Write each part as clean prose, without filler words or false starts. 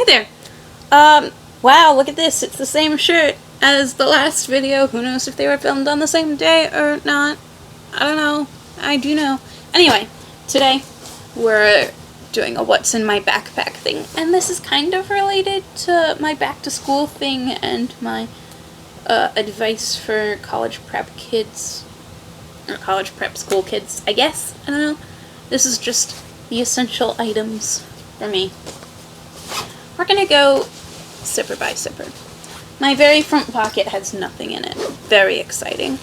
Hey there! Wow, look at this. It's the same shirt as the last video. Who knows if they were filmed on the same day or not? I don't know. I do know. Anyway, today we're doing a what's in my backpack thing, and this is kind of related to my back to school thing and my advice for college prep kids, or college prep school kids, I guess. I don't know. This is just the essential items for me. We're gonna go zipper by zipper. My very front pocket has nothing in it. Very exciting.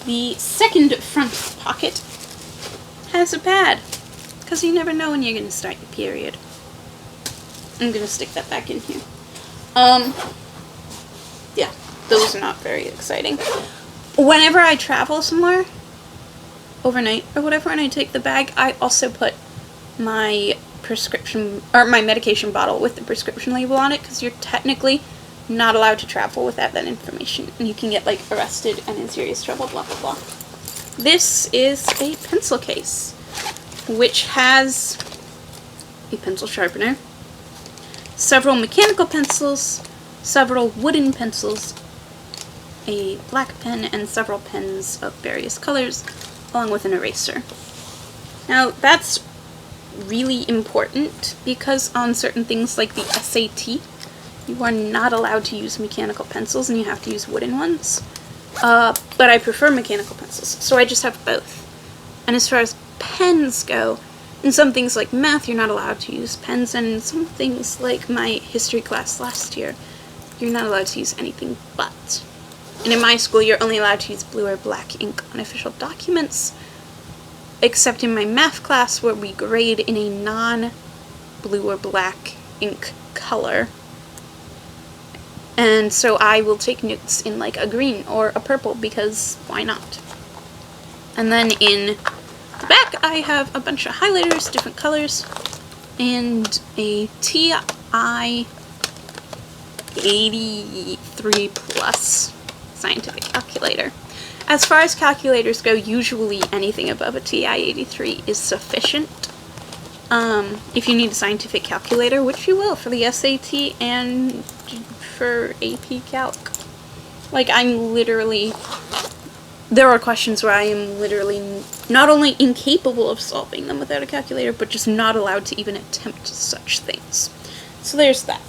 The second front pocket has a pad, because you never know when you're gonna start your period. I'm gonna stick that back in here. Yeah, those are not very exciting. Whenever I travel somewhere, overnight or whatever, and I take the bag, I also put my prescription, or my medication bottle with the prescription label on it, because you're technically not allowed to travel without that information, and you can get, like, arrested and in serious trouble, blah blah blah. This is a pencil case, which has a pencil sharpener, several mechanical pencils, several wooden pencils, a black pen, and several pens of various colors, along with an eraser. Now, that's really important because on certain things like the SAT, you are not allowed to use mechanical pencils and you have to use wooden ones. But I prefer mechanical pencils, so I just have both. And as far as pens go, in some things like math, you're not allowed to use pens, and in some things like my history class last year, you're not allowed to use anything but. And in my school, you're only allowed to use blue or black ink on official documents, except in my math class where we grade in a non-blue or black ink color. And so I will take notes in like a green or a purple, because why not? And then in the back I have a bunch of highlighters, different colors, and a TI 83 plus scientific calculator. As far as calculators go, usually anything above a TI 83 is sufficient. If you need a scientific calculator, which you will for the SAT and for AP Calc. Like, there are questions where I am literally not only incapable of solving them without a calculator, but just not allowed to even attempt such things. So there's that.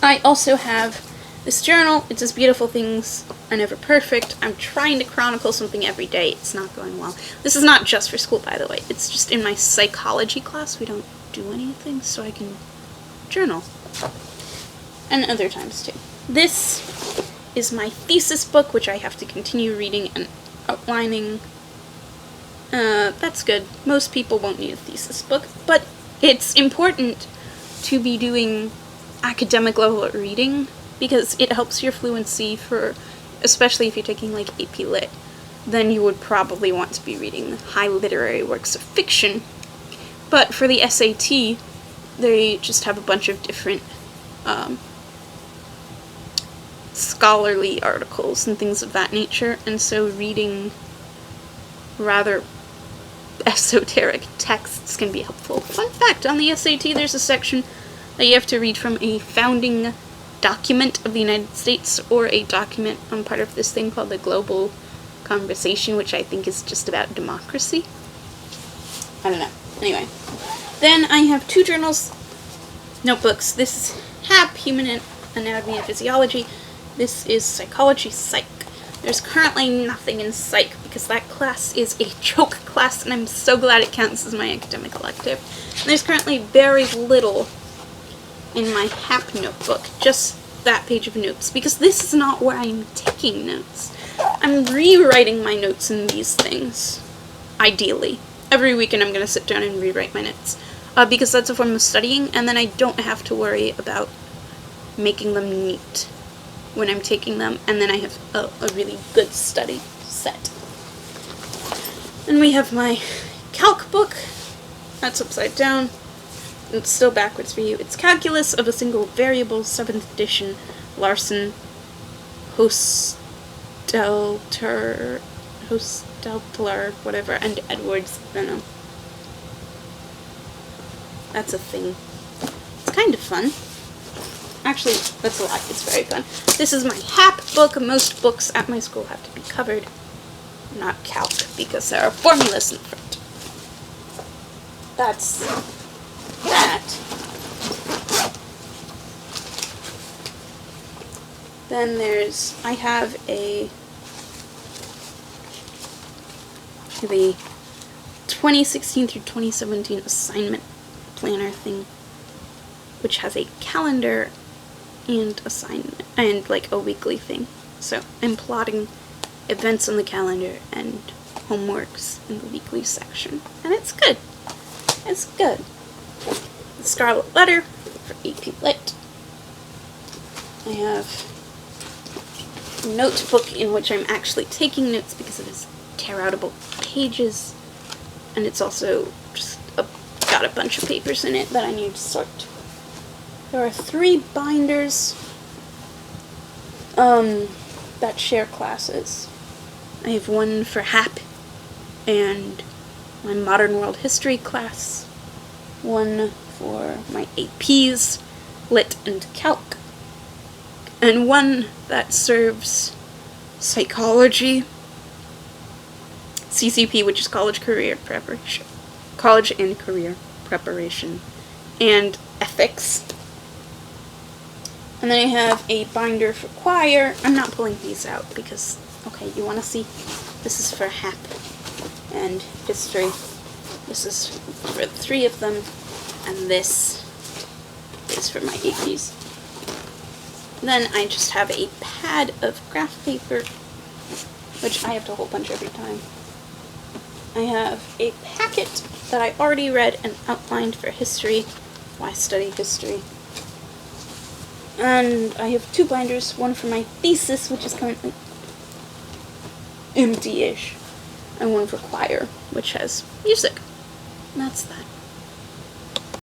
I also have this journal. It says beautiful things are never perfect. I'm trying to chronicle something every day. It's not going well. This is not just for school, by the way. It's just in my psychology class. We don't do anything, so I can journal. And other times, too. This is my thesis book, which I have to continue reading and outlining. That's good. Most people won't need a thesis book, but it's important to be doing academic level reading, because it helps your fluency for, especially if you're taking like AP Lit, then you would probably want to be reading high literary works of fiction. But for the SAT, they just have a bunch of different scholarly articles and things of that nature, and so reading rather esoteric texts can be helpful. Fun fact, on the SAT there's a section that you have to read from a founding document of the United States, or a document on part of this thing called the Global Conversation, which I think is just about democracy. I don't know. Anyway. Then I have two journals, notebooks. This is HAP, Human Anatomy and Physiology. This is Psychology Psych. There's currently nothing in Psych, because that class is a choke class, and I'm so glad it counts as my academic elective. And there's currently very little in my HAP notebook, just that page of notes, because this is not where I'm taking notes. I'm rewriting my notes in these things, ideally. Every weekend I'm going to sit down and rewrite my notes, because that's a form of studying, and then I don't have to worry about making them neat when I'm taking them, and then I have a really good study set. And we have my calc book. That's upside down. It's still backwards for you. It's Calculus of a Single Variable, 7th edition, Larson, Hostelter, whatever, and Edwards, I don't know. That's a thing. fun. Actually, that's a lie. It's very fun. This is my HAP book. Most books at my school have to be covered, not calc, because there are formulas in front. That's that. Then I have a 2016 through 2017 assignment planner thing, which has a calendar and assignment, and like a weekly thing. So I'm plotting events on the calendar and homeworks in the weekly section. And it's good. It's good. The Scarlet Letter for AP Lit. I have a notebook in which I'm actually taking notes because it has tear-outable pages. And it's also just got a bunch of papers in it that I need to sort. There are 3 binders that share classes. I have one for HAP and my Modern World History class, one for my APs, Lit and Calc, and one that serves psychology, CCP, which is college and career preparation, and ethics. And then I have a binder for choir. I'm not pulling these out because, okay, you want to see? This is for HAP and history. This is for the 3 of them, and this is for my APs. Then I just have a pad of graph paper, which I have to hole punch every time. I have a packet that I already read and outlined for history, why study history. And I have 2 binders, one for my thesis, which is currently empty-ish, and one for choir, which has music. And that's that.